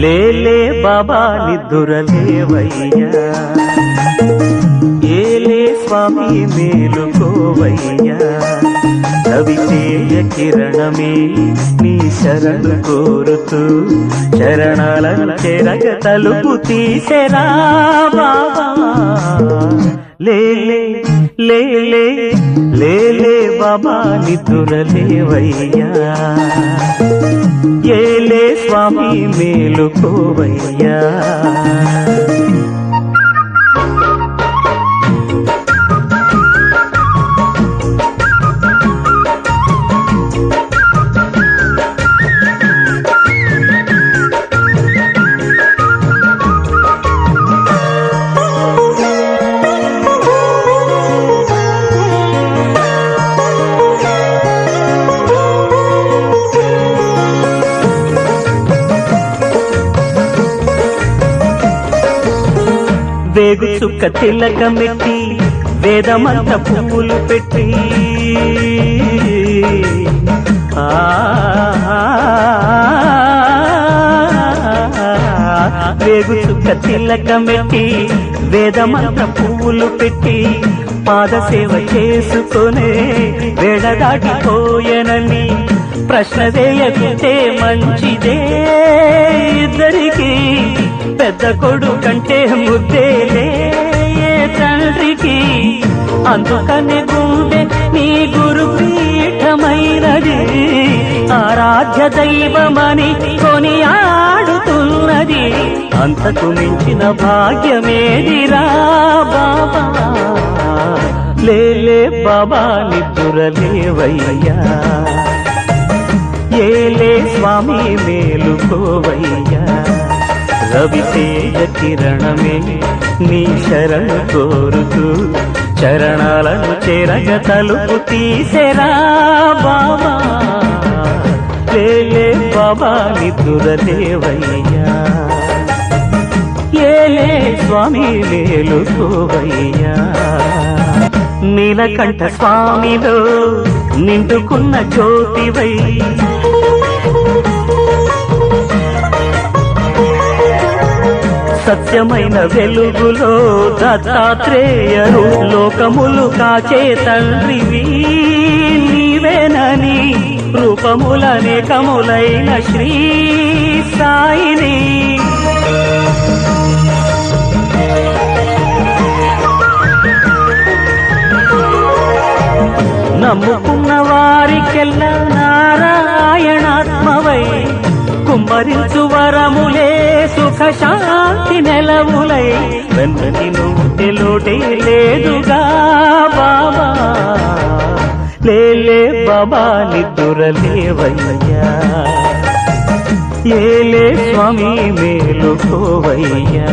లేలే బాబా నిద్దురలేవయ్యా, ఏలే స్వామి మేలుకోవయ్యా, రవితేజ కిరణమే నీ శరణు కోరుతూ చరణాలను చెరగ తలుపు తీసెరా బాబా. లేలే లేలే లేలే బాబా నిద్దురలేవయ్యా, ఏలే స్వామి మేలుకోవయ్యా. వేగు చుక్క తిలకమెట్టి వేదమంత పువ్వులు పెట్టి వేగు చుక్క తిలకమెట్టి వేదమంత పువ్వులు పెట్టి పాదసేవ చేసుకొనే వేడ దాటిపోయనని ప్రశ్న వేయకుంటే మంచిదే, ఇద్దరికి పెద్ద కొడుకంటే ముద్దేలే తండ్రికి. అందుకని గుండె నీ గురు పీఠమైనది, ఆరాధ్య దైవమని కొనియాడుతున్నది. అంతకు మించిన భాగ్యమేదిరా బాబా. లేలే బాబా నిద్దురలేవయ్యా, ఏలే స్వామి మేలుకోవయ్యా, రవితేజ కిరణమే నీ శరణు కోరుతూ చరణాలను చెరగ తలుపు తీసెరా బాబా. లేలే బాబా నిద్దురలేవయ్యా, ఏలే స్వామి మేలుకోవయ్యా. నీలకంఠ స్వామిలో నిండుకున్న జ్యోతివై సత్యమైన వెలుగులో దత్తాత్రేయరు లోకములు కాచే తండ్రివి నీవేనని రూపములనేకములైన శ్రీ సాయిని నమ్ముకున్న వారికెల్లా నారాయణాత్మవై కుమ్మరించు వరములే సుఖ శాంతి నెలవులై వెన్నటి నుండి లోటే లేదుగా బాబా. లేలే బాబా నిద్దురలేవయ్యా, ఏలే స్వామి మేలుకోవయ్యా.